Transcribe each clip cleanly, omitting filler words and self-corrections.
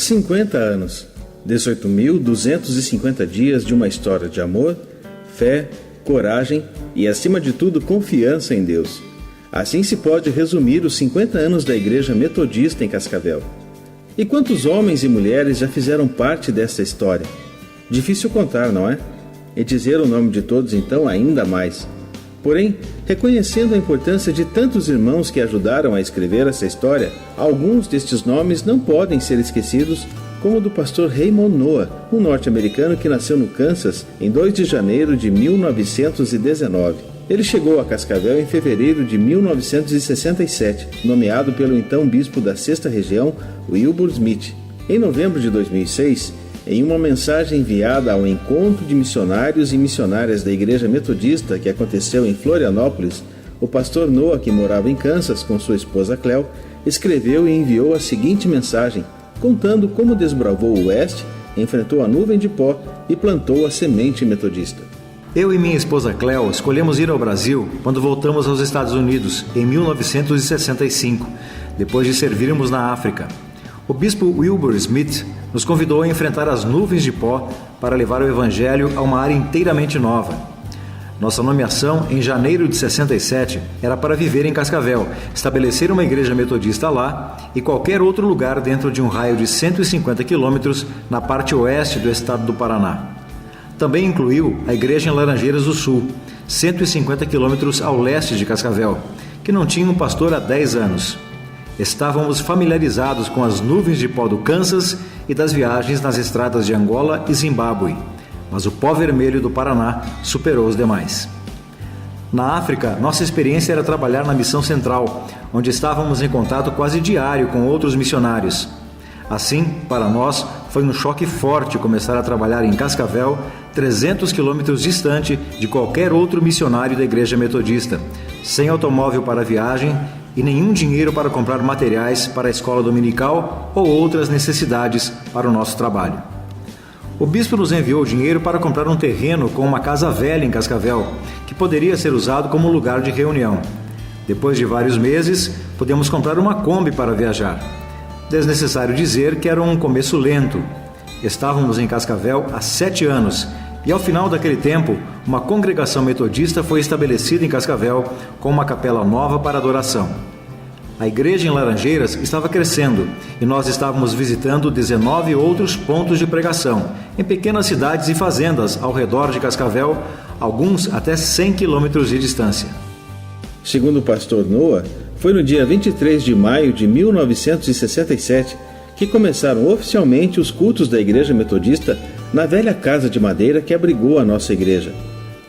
50 anos, 18.250 dias de uma história de amor, fé, coragem e, acima de tudo, confiança em Deus. Assim se pode resumir os 50 anos da Igreja Metodista em Cascavel. E quantos homens e mulheres já fizeram parte dessa história? Difícil contar, não é? E dizer o nome de todos, então, ainda mais. Porém, reconhecendo a importância de tantos irmãos que ajudaram a escrever essa história, alguns destes nomes não podem ser esquecidos, como o do pastor Raymond Noah, um norte-americano que nasceu no Kansas em 2 de janeiro de 1919. Ele chegou a Cascavel em fevereiro de 1967, nomeado pelo então bispo da 6ª região, Wilbur Smith. Em novembro de 2006, em uma mensagem enviada ao encontro de missionários e missionárias da Igreja Metodista que aconteceu em Florianópolis, o pastor Noah, que morava em Kansas com sua esposa Cleo, escreveu e enviou a seguinte mensagem, contando como desbravou o oeste, enfrentou a nuvem de pó e plantou a semente metodista. Eu e minha esposa Cleo escolhemos ir ao Brasil quando voltamos aos Estados Unidos, em 1965, depois de servirmos na África. O bispo Wilbur Smith nos convidou a enfrentar as nuvens de pó para levar o Evangelho a uma área inteiramente nova. Nossa nomeação, em janeiro de 67, era para viver em Cascavel, estabelecer uma igreja metodista lá e qualquer outro lugar dentro de um raio de 150 quilômetros na parte oeste do estado do Paraná. Também incluiu a igreja em Laranjeiras do Sul, 150 quilômetros ao leste de Cascavel, que não tinha um pastor há 10 anos. Estávamos familiarizados com as nuvens de pó do Kansas e das viagens nas estradas de Angola e Zimbábue, mas o pó vermelho do Paraná superou os demais. Na África, nossa experiência era trabalhar na Missão Central, onde estávamos em contato quase diário com outros missionários. Assim, para nós, foi um choque forte começar a trabalhar em Cascavel, 300 quilômetros distante de qualquer outro missionário da Igreja Metodista, sem automóvel para a viagem e nenhum dinheiro para comprar materiais para a escola dominical ou outras necessidades para o nosso trabalho. O bispo nos enviou dinheiro para comprar um terreno com uma casa velha em Cascavel, que poderia ser usado como lugar de reunião. Depois de vários meses, pudemos comprar uma Kombi para viajar. Desnecessário dizer que era um começo lento. Estávamos em Cascavel há 7 anos e, ao final daquele tempo, uma congregação metodista foi estabelecida em Cascavel com uma capela nova para adoração. A igreja em Laranjeiras estava crescendo e nós estávamos visitando 19 outros pontos de pregação, em pequenas cidades e fazendas ao redor de Cascavel, alguns até 100 quilômetros de distância. Segundo o pastor Noah, foi no dia 23 de maio de 1967 que começaram oficialmente os cultos da Igreja Metodista na velha casa de madeira que abrigou a nossa igreja.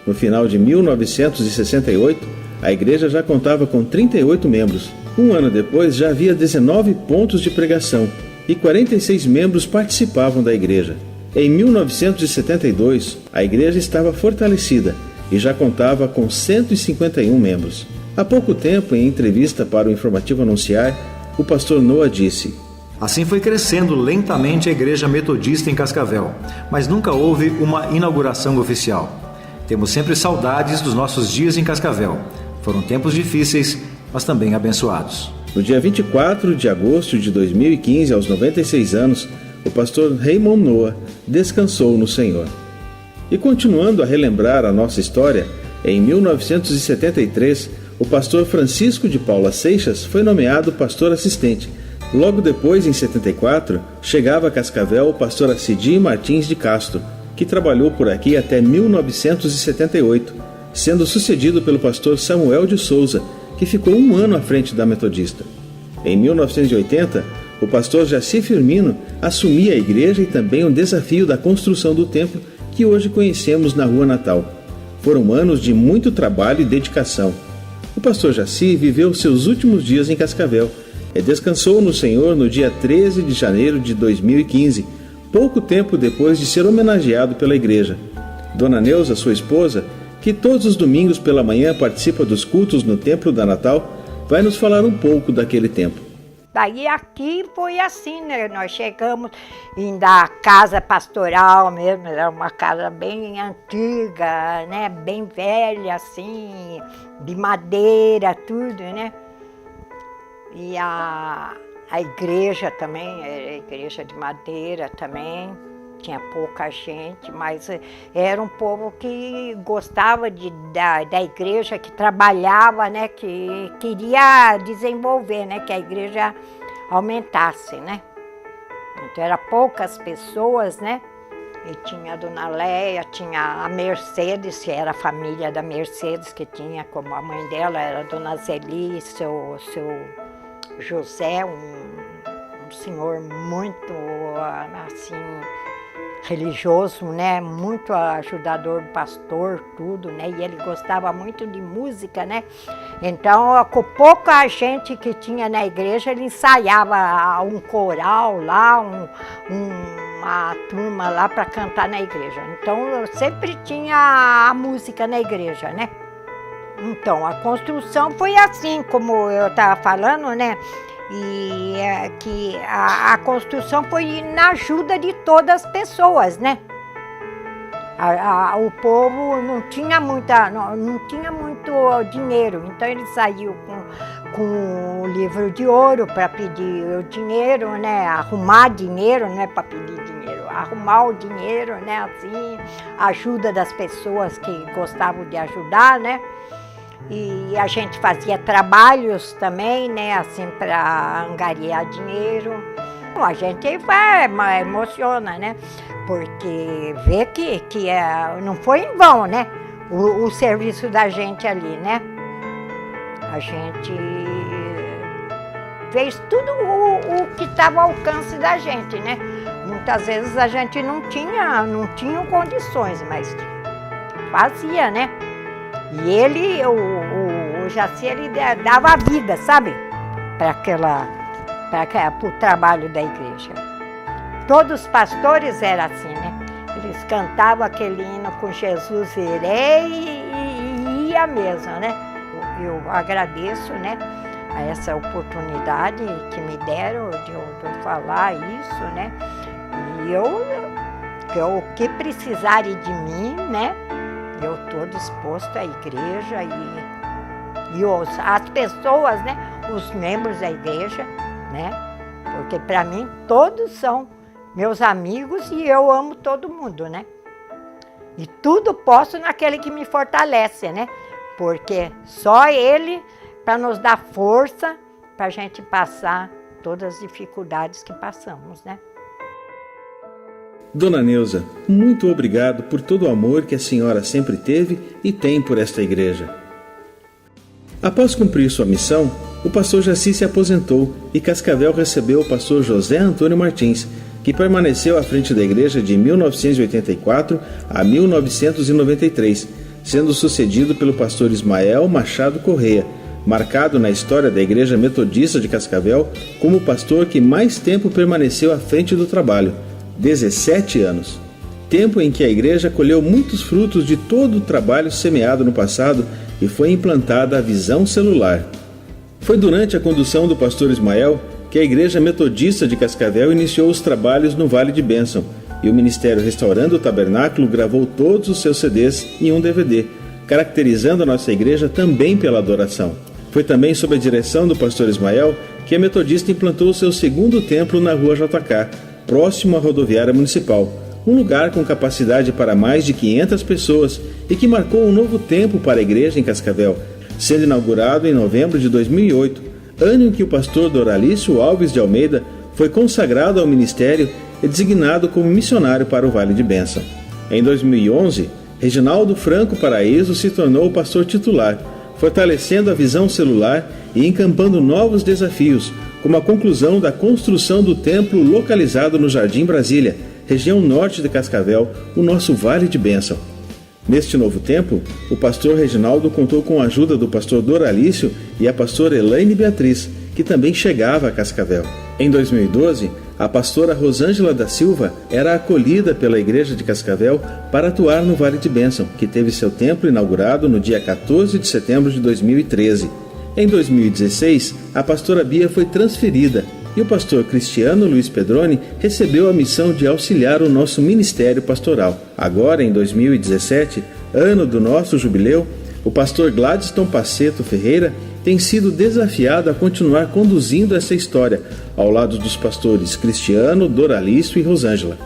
No final de 1968, a igreja já contava com 38 membros. Um ano depois, já havia 19 pontos de pregação e 46 membros participavam da igreja. Em 1972, a igreja estava fortalecida e já contava com 151 membros. Há pouco tempo, em entrevista para o Informativo Anunciar, o pastor Noah disse: Assim foi crescendo lentamente a Igreja Metodista em Cascavel, mas nunca houve uma inauguração oficial. Temos sempre saudades dos nossos dias em Cascavel. Foram tempos difíceis, mas também abençoados. No dia 24 de agosto de 2015, aos 96 anos, o pastor Raymond Noah descansou no Senhor. E continuando a relembrar a nossa história, em 1973, o pastor Francisco de Paula Seixas foi nomeado pastor assistente. Logo depois, em 74, chegava a Cascavel o pastor Acidi Martins de Castro, que trabalhou por aqui até 1978, sendo sucedido pelo pastor Samuel de Souza, que ficou 1 ano à frente da Metodista. Em 1980, o pastor Jaci Firmino assumia a igreja e também o desafio da construção do templo que hoje conhecemos na Rua Natal. Foram anos de muito trabalho e dedicação. O pastor Jaci viveu seus últimos dias em Cascavel e descansou no Senhor no dia 13 de janeiro de 2015, pouco tempo depois de ser homenageado pela igreja. Dona Neuza, sua esposa, que todos os domingos pela manhã participa dos cultos no Templo da Natal, vai nos falar um pouco daquele tempo. Daí aqui foi assim, né? Nós chegamos da casa pastoral mesmo, era uma casa bem antiga, né? Bem velha, assim, de madeira, tudo, né? E a A igreja também, era igreja de madeira também, tinha pouca gente, mas era um povo que gostava da igreja, que trabalhava, né, que queria desenvolver, né, que a igreja aumentasse, né. Então eram poucas pessoas, né, e tinha a Dona Léia, tinha a Mercedes, que era a família da Mercedes, que tinha como a mãe dela, era a Dona Zeli, seu José, um senhor muito, assim, religioso, né? Muito ajudador do pastor, tudo, né? E ele gostava muito de música, né? Então, com pouca gente que tinha na igreja, ele ensaiava um coral lá, uma turma lá para cantar na igreja. Então, sempre tinha a música na igreja, né? Então, a construção foi assim, como eu estava falando, né? E que a construção foi na ajuda de todas as pessoas, né? O povo não tinha muito dinheiro, então ele saiu com o livro de ouro para pedir o dinheiro, né? Arrumar dinheiro, não é para pedir dinheiro, arrumar o dinheiro, né? Assim, ajuda das pessoas que gostavam de ajudar, né? E a gente fazia trabalhos também, né, assim, para angariar dinheiro. A gente emociona, né, porque vê que não foi em vão, né, o serviço da gente ali, né. A gente fez tudo o que estava ao alcance da gente, né. Muitas vezes a gente não tinha condições, mas fazia, né. E ele, o Jaci, ele dava a vida, sabe? Para o trabalho da igreja. Todos os pastores eram assim, né? Eles cantavam aquele hino com Jesus irei e ia mesmo, né? Eu agradeço, né, a essa oportunidade que me deram de eu falar isso, né? E o que precisarem de mim, né? Eu estou disposto à igreja e as pessoas, né? Os membros da igreja, né? Porque para mim todos são meus amigos e eu amo todo mundo, né? E tudo posso naquele que me fortalece, né? Porque só Ele para nos dar força para a gente passar todas as dificuldades que passamos, né? Dona Neuza, muito obrigado por todo o amor que a senhora sempre teve e tem por esta igreja. Após cumprir sua missão, o pastor Jaci se aposentou e Cascavel recebeu o pastor José Antônio Martins, que permaneceu à frente da igreja de 1984 a 1993, sendo sucedido pelo pastor Ismael Machado Correia, marcado na história da Igreja Metodista de Cascavel como o pastor que mais tempo permaneceu à frente do trabalho, 17 anos. Tempo em que a igreja colheu muitos frutos de todo o trabalho semeado no passado e foi implantada a visão celular. Foi durante a condução do pastor Ismael que a Igreja Metodista de Cascavel iniciou os trabalhos no Vale de Bênção e o Ministério Restaurando o Tabernáculo gravou todos os seus CDs em um DVD, caracterizando a nossa igreja também pela adoração. Foi também sob a direção do pastor Ismael que a Metodista implantou o seu segundo templo na Rua JK, próximo à rodoviária municipal, um lugar com capacidade para mais de 500 pessoas e que marcou um novo tempo para a igreja em Cascavel, sendo inaugurado em novembro de 2008, ano em que o pastor Doralício Alves de Almeida foi consagrado ao ministério e designado como missionário para o Vale de Bênção. Em 2011, Reginaldo Franco Paraíso se tornou o pastor titular, fortalecendo a visão celular e encampando novos desafios, como a conclusão da construção do templo localizado no Jardim Brasília, região norte de Cascavel, o nosso Vale de Bênção. Neste novo templo, o pastor Reginaldo contou com a ajuda do pastor Doralício e a pastora Elaine Beatriz, que também chegava a Cascavel. Em 2012, a pastora Rosângela da Silva era acolhida pela Igreja de Cascavel para atuar no Vale de Bênção, que teve seu templo inaugurado no dia 14 de setembro de 2013. Em 2016, a pastora Bia foi transferida e o pastor Cristiano Luiz Pedroni recebeu a missão de auxiliar o nosso ministério pastoral. Agora, em 2017, ano do nosso jubileu, o pastor Gladstone Paceto Ferreira tem sido desafiado a continuar conduzindo essa história, ao lado dos pastores Cristiano, Doralisto e Rosângela.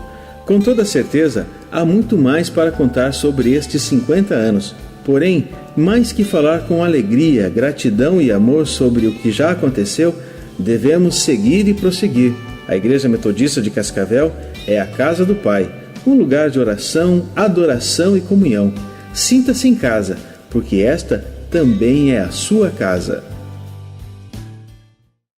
Com toda certeza, há muito mais para contar sobre estes 50 anos. Porém, mais que falar com alegria, gratidão e amor sobre o que já aconteceu, devemos seguir e prosseguir. A Igreja Metodista de Cascavel é a casa do Pai, um lugar de oração, adoração e comunhão. Sinta-se em casa, porque esta também é a sua casa.